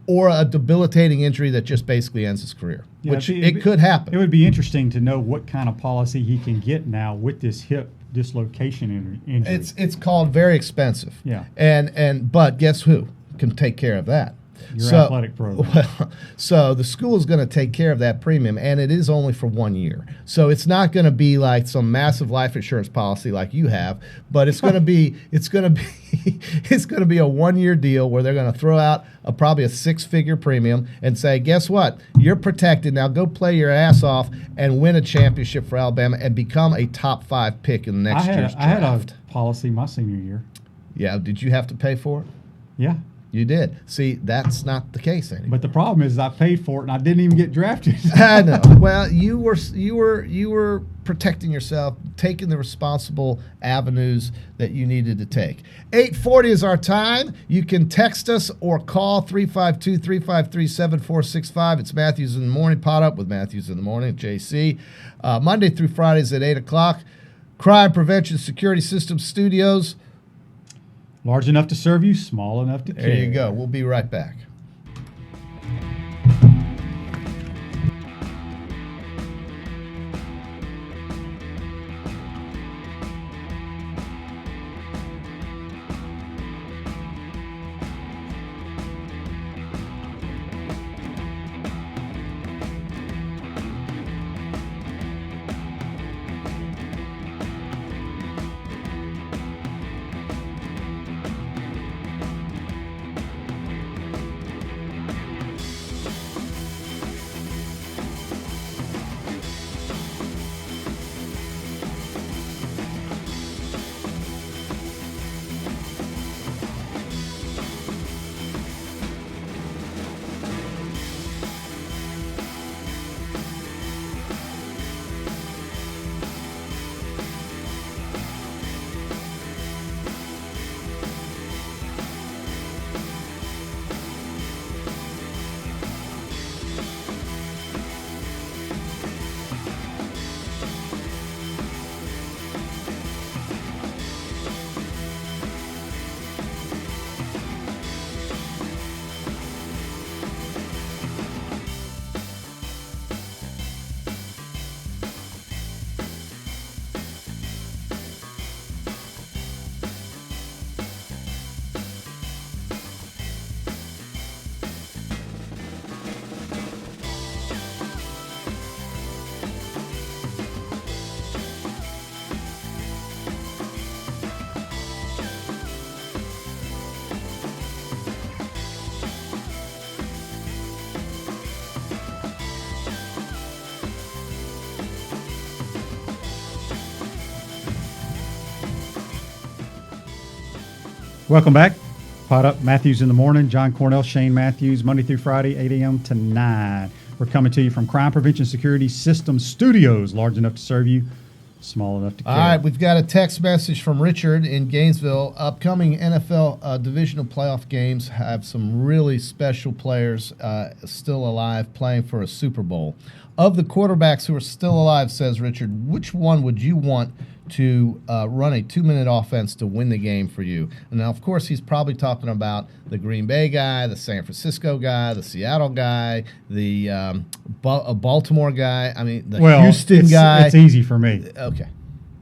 or a debilitating injury that just basically ends his career, which it could happen. It would be interesting to know what kind of policy he can get now with this hip dislocation injury. It's called very expensive. Yeah. But guess who can take care of that? Your athletic program. Well, so the school is going to take care of that premium, and it is only for 1 year. So it's not going to be like some massive life insurance policy like you have, but it's going to be it's going to be a 1 year deal where they're going to throw out probably a 6-figure premium and say, guess what? You're protected now. Go play your ass off and win a championship for Alabama and become a top 5 pick in the next year's draft. I had a policy my senior year. Yeah. Did you have to pay for it? Yeah. You did. See, that's not the case anymore. But the problem is I paid for it and I didn't even get drafted. I know. Well, you were protecting yourself, taking the responsible avenues that you needed to take. 8:40 is our time. You can text us or call 352-353-7465. It's Matthews in the Morning, Pot Up with Matthews in the Morning, JC. Monday through Fridays at 8 o'clock. Crime Prevention Security Systems Studios. Large enough to serve you, small enough to care. There you go. We'll be right back. Welcome back. Pot Up, Matthews in the Morning. John Cornell, Shane Matthews, Monday through Friday, 8 a.m. to 9. We're coming to you from Crime Prevention Security Systems Studios, large enough to serve you, small enough to care. All right, we've got a text message from Richard in Gainesville. Upcoming NFL divisional playoff games have some really special players still alive playing for a Super Bowl. Of the quarterbacks who are still alive, says Richard, which one would you want to run a 2-minute offense to win the game for you? And now, of course, he's probably talking about the Green Bay guy, the San Francisco guy, the Seattle guy, the Baltimore guy. I mean, the Houston guy. It's easy for me. Okay.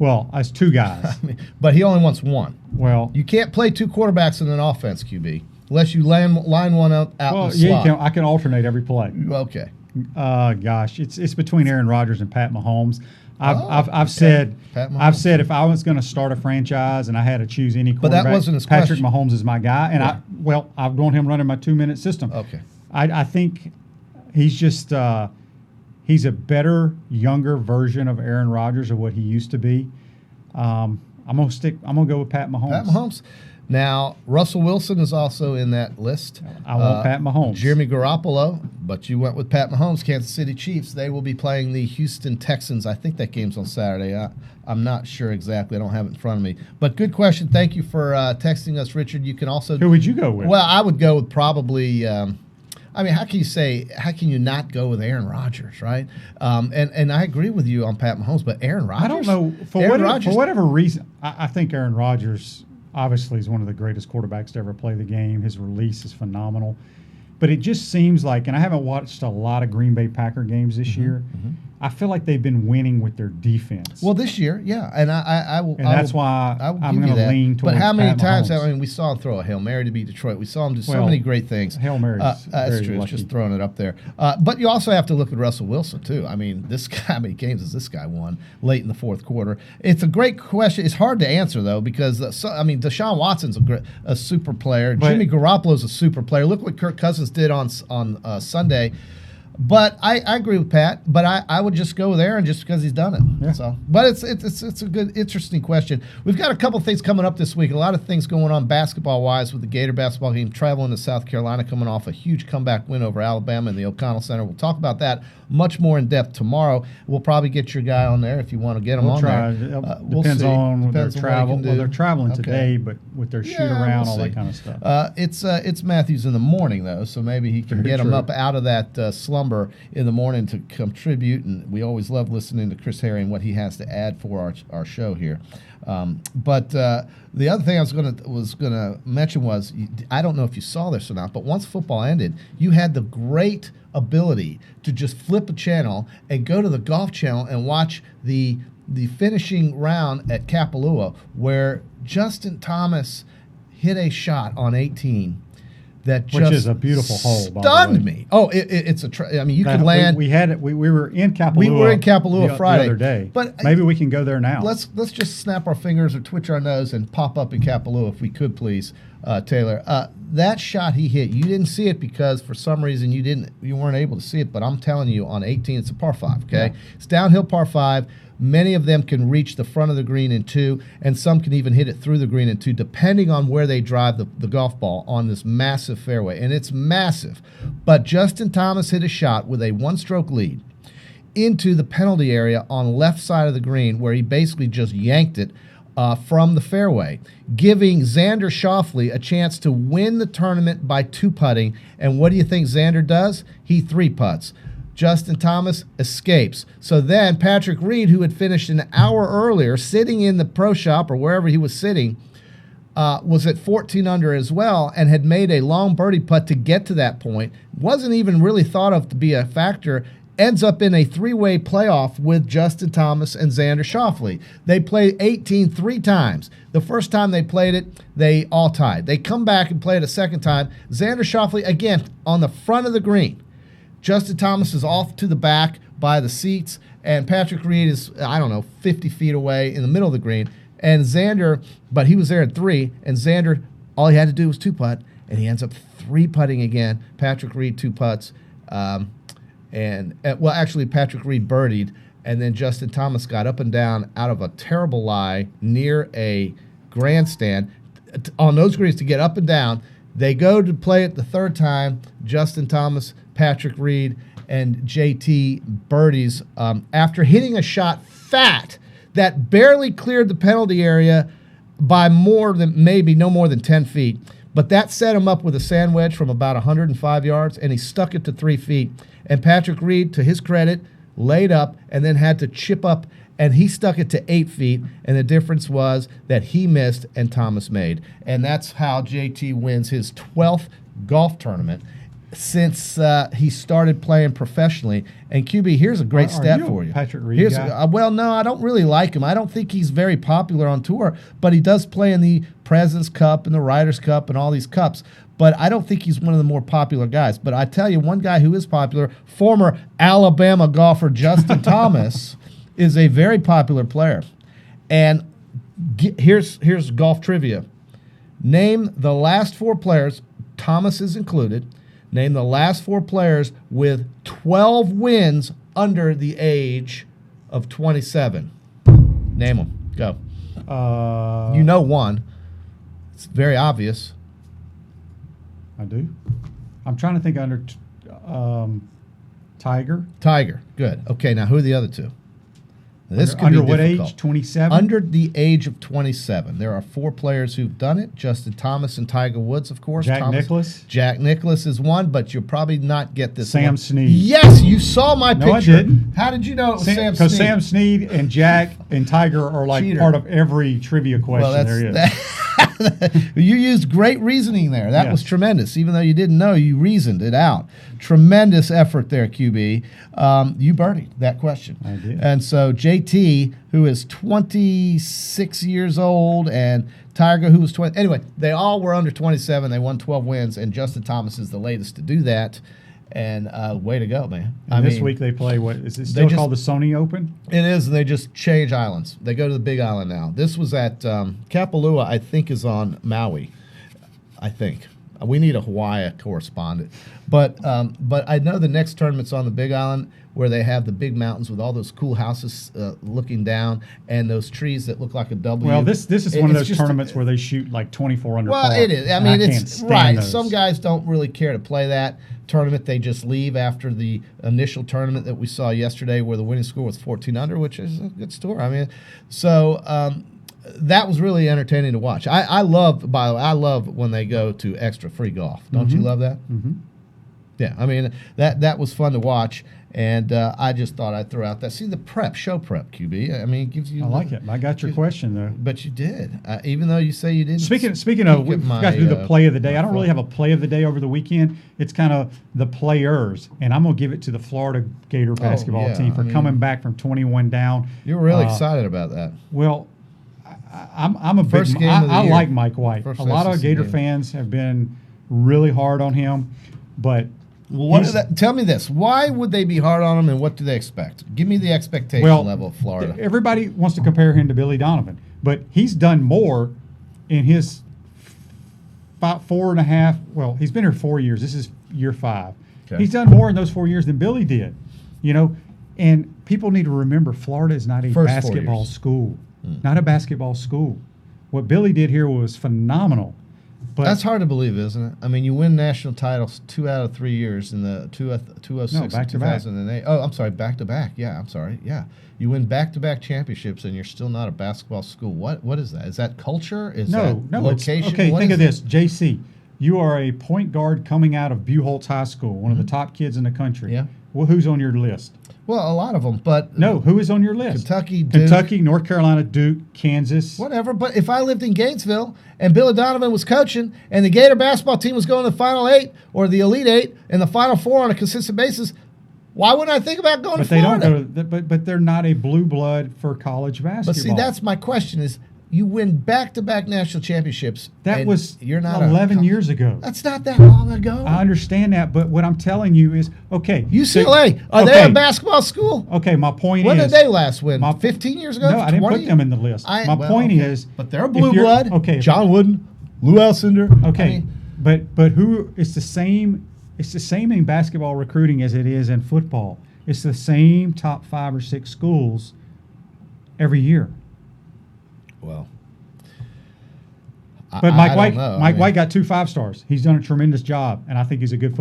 Well, that's two guys. But he only wants one. Well, you can't play two quarterbacks in an offense, QB, unless you line one up out in the slot. I can alternate every play. Okay. Gosh, it's between Aaron Rodgers and Pat Mahomes. I've said if I was going to start a franchise and I had to choose any quarterback, but that wasn't his Patrick question. Mahomes is my guy, and right. I want him running my 2-minute system. Okay. I think he's just he's a better, younger version of Aaron Rodgers of what he used to be. I'm gonna go with Pat Mahomes. Pat Mahomes. Now, Russell Wilson is also in that list. I want Pat Mahomes. Jimmy Garoppolo, but you went with Pat Mahomes. Kansas City Chiefs, they will be playing the Houston Texans. I think that game's on Saturday. I'm not sure exactly. I don't have it in front of me. But good question. Thank you for texting us, Richard. You can also... Who would you go with? Well, I would go with probably... how can you not go with Aaron Rodgers, right? And I agree with you on Pat Mahomes, but Aaron Rodgers... I don't know. For whatever reason, I think Aaron Rodgers... Obviously, he's one of the greatest quarterbacks to ever play the game. His release is phenomenal. But it just seems like, and I haven't watched a lot of Green Bay Packer games this year, I feel like they've been winning with their defense. Well, this year, yeah. And I will. And that's why I'm going to lean towards But how many Pat times, Mahomes. we saw him throw a Hail Mary to beat Detroit. We saw him do so many great things. Hail Mary that's true. It's just throwing it up there. But you also have to look at Russell Wilson, too. I mean, this guy, how many games has this guy won late in the fourth quarter? It's a great question. It's hard to answer, though, because, Deshaun Watson's a super player. Jimmy Garoppolo's a super player. Look what Kirk Cousins did on Sunday. But I agree with Pat. But I would just go with Aaron just because he's done it. Yeah. So, but it's a good, interesting question. We've got a couple things coming up this week. A lot of things going on basketball wise with the Gator basketball team traveling to South Carolina, coming off a huge comeback win over Alabama in the O'Connell Center. We'll talk about that much more in depth tomorrow. We'll probably get your guy on there if you want to get him on there. Depends Depends on their travel. Well, they're traveling today, but with their shoot around, all that kind of stuff. It's Matthews in the morning though, so maybe he can get him up out of that slumber in the morning to contribute. And we always love listening to Chris Harry and what he has to add for our show here. But the other thing I was gonna mention was, I don't know if you saw this or not, but once football ended, you had the great ability to just flip a channel and go to the golf channel and watch the finishing round at Kapalua, where Justin Thomas hit a shot on 18 that which is a beautiful hole. Stunned me. Oh, it's you could land. We had it. We were in Kapalua. We were in Kapalua Friday the other day. But maybe we can go there now. Let's just snap our fingers or twitch our nose and pop up in Kapalua if we could, please, Taylor. That shot he hit, you didn't see it because for some reason you weren't able to see it. But I'm telling you, on 18, it's a par 5. Okay, It's downhill par 5. Many of them can reach the front of the green in 2, and some can even hit it through the green in 2, depending on where they drive the golf ball on this massive fairway. And it's massive. But Justin Thomas hit a shot with a one-stroke lead into the penalty area on the left side of the green, where he basically just yanked it from the fairway, giving Xander Schauffele a chance to win the tournament by 2-putting. And what do you think Xander does? He 3-putts. Justin Thomas escapes. So then Patrick Reed, who had finished an hour earlier, sitting in the pro shop or wherever he was sitting, was at 14 under as well and had made a long birdie putt to get to that point. Wasn't even really thought of to be a factor. Ends up in a 3-way playoff with Justin Thomas and Xander Schauffele. They played 18 3 times. The first time they played it, they all tied. They come back and play it a second time. Xander Schauffele, again, on the front of the green. Justin Thomas is off to the back by the seats, and Patrick Reed is, 50 feet away in the middle of the green. And Xander, but he was there at 3, and Xander, all he had to do was 2-putt, and he ends up 3-putting again. Patrick Reed 2 putts. Actually, Patrick Reed birdied, and then Justin Thomas got up and down out of a terrible lie near a grandstand on those greens to get up and down. They go to play it the third time. Justin Thomas, Patrick Reed, and JT birdies after hitting a shot fat that barely cleared the penalty area by no more than 10 feet. But that set him up with a sand wedge from about 105 yards, and he stuck it to 3 feet. And Patrick Reed, to his credit, laid up and then had to chip up, and he stuck it to 8 feet. And the difference was that he missed and Thomas made. And that's how JT wins his 12th golf tournament since he started playing professionally. And QB, here's a great stat for you. Patrick Reed guy? No, I don't really like him. I don't think he's very popular on tour, but he does play in the President's Cup and the Ryder's Cup and all these cups. But I don't think he's one of the more popular guys. But I tell you, one guy who is popular, former Alabama golfer Justin Thomas, is a very popular player. And here's golf trivia. Name the last 4 players, Thomas is included. Name the last 4 players with 12 wins under the age of 27. Name them. Go. You know one. It's very obvious. I do. I'm trying to think under Tiger. Tiger, good. Okay, now who are the other two? This could Under be what difficult. age? 27? Under the age of 27. There are 4 players who've done it. Justin Thomas and Tiger Woods, of course. Jack Nicklaus? Jack Nicklaus is one, but you'll probably not get this Sam one. Snead. Yes, you saw my picture. No, I didn't. How did you know it was Sam Snead? Because Sam Snead and Jack and Tiger are like Cheater. part of every trivia question there is. You used great reasoning there. That Yes. was tremendous. Even though you didn't know, you reasoned it out. Tremendous effort there, QB. You birdied that question. I did. And so JT, who is 26 years old, and Tiger, who was 20. Anyway, they all were under 27. They won 12 wins, and Justin Thomas is the latest to do that. And way to go, man. And this week they play what is it still called the Sony Open? It is, and they just change islands. They go to the Big Island now. This was at Kapalua, I think, is on Maui. I think we need a Hawaii correspondent, but I know the next tournament's on the Big Island, where they have the big mountains with all those cool houses looking down, and those trees that look like a W. Well, this is one of those tournaments where they shoot like 24 under par. Well, it is. I mean, can't it's stand right. those. Some guys don't really care to play that tournament. They just leave after the initial tournament that we saw yesterday, where the winning score was 14 under, which is a good score. I mean, so that was really entertaining to watch. I love, by the way, I love when they go to extra free golf. Don't you love that? Mm-hmm. Yeah, I mean, that was fun to watch. And I just thought I'd throw out that. See, the show prep, QB. I mean, it gives you. I like it. I got your question though. But you did, even though you say you didn't. Speaking of, we got to do the play of the day. I don't really have a play of the day over the weekend. It's kind of the players, and I'm gonna give it to the Florida Gator basketball team for coming back from 21 down. You were really excited about that. Well, I'm a First big. game of the I year. like Mike White. First A lot of SEC Gator game. fans have been really hard on him, but. Tell me this. Why would they be hard on him, and what do they expect? Give me the expectation level of Florida. Everybody wants to compare him to Billy Donovan, but he's done more in his 4.5. Well, he's been here 4 years. This is year 5. Okay. He's done more in those 4 years than Billy did. And people need to remember Florida is not a First 4 basketball years. school. Not a basketball school. What Billy did here was phenomenal. But That's hard to believe, isn't it? I mean, you win national titles 2 out of 3 years in the 2006 and back-to-back. 2008. Oh, I'm sorry, back-to-back. Yeah, I'm sorry. Yeah. You win back-to-back championships, and you're still not a basketball school. What is that? Is that culture? Is that location? Okay, What think is of this. JC, you are a point guard coming out of Buchholz High School, one of the top kids in the country. Yeah. Well, who's on your list? Well, a lot of them, but No, who is on your list? Kentucky, Duke. North Carolina, Duke, Kansas. Whatever, but if I lived in Gainesville and Billy Donovan was coaching and the Gator basketball team was going to the Final 8 or the Elite 8 and the Final 4 on a consistent basis, why wouldn't I think about going to But they Florida? don't go. But they're not a blue blood for college basketball. But see, that's my question: is you win back-to-back national championships? that and was you're not 11 years ago. That's not that long ago. I understand that, but what I'm telling you is, okay. UCLA, are they a basketball school? Okay, my point When is. did they last win? my- 15 years ago? No, I didn't 20? put them in the list. My point is. But they're a if blue you're- blood. Okay. John Wooden, Lou Alcindor. Okay, I mean, but who? It's the same. It's the same in basketball recruiting as it is in football. It's the same top 5 or 6 schools every year. well. But Mike I White, don't know. Mike White got 2 5-stars. He's done a tremendous job, and I think he's a good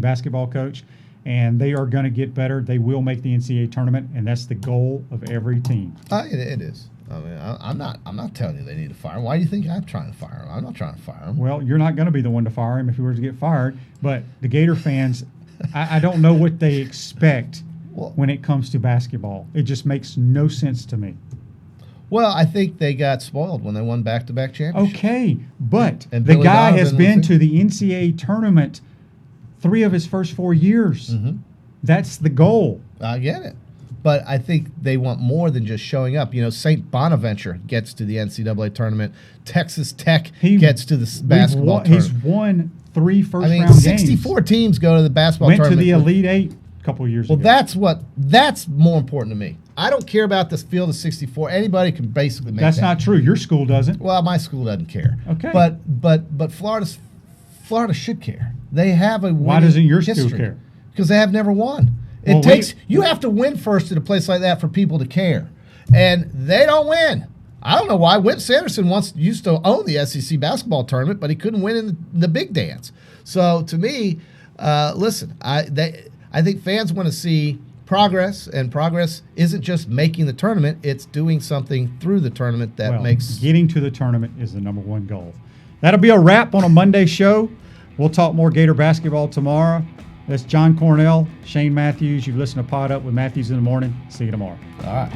basketball coach. And they are going to get better. They will make the NCAA tournament, and that's the goal of every team. It is. I mean, I'm not telling you they need to fire him. Why do you think I'm trying to fire him? I'm not trying to fire him. Well, you're not going to be the one to fire him if he were to get fired. But the Gator fans, I don't know what they expect when it comes to basketball. It just makes no sense to me. Well, I think they got spoiled when they won back-to-back championships. Okay, but And the Billy guy has Donovan been was to the NCAA tournament 3 of his first 4 years. Mm-hmm. That's the goal. I get it. But I think they want more than just showing up. You know, St. Bonaventure gets to the NCAA tournament. Texas Tech gets to the basketball tournament. He's won 3 first-round games. 64 teams go to the basketball Went tournament. to the Elite 8 a couple of years ago. That's more important to me. I don't care about this field of 64. Anybody can basically make That's that. not true. Your school doesn't. Well, my school doesn't care. Okay. But Florida should care. They have a winning Why doesn't your school history. care? Because they have never won. You have to win first at a place like that for people to care. And they don't win. I don't know why. Whit Sanderson used to own the SEC basketball tournament, but he couldn't win in the big dance. So to me, listen, I think fans want to see progress, and progress isn't just making the tournament; it's doing something through the tournament that makes getting to the tournament is the number one goal. That'll be a wrap on a Monday show. We'll talk more Gator basketball tomorrow. That's John Cornell, Shane Matthews. You've listened to Pod Up with Matthews in the Morning. See you tomorrow. All right.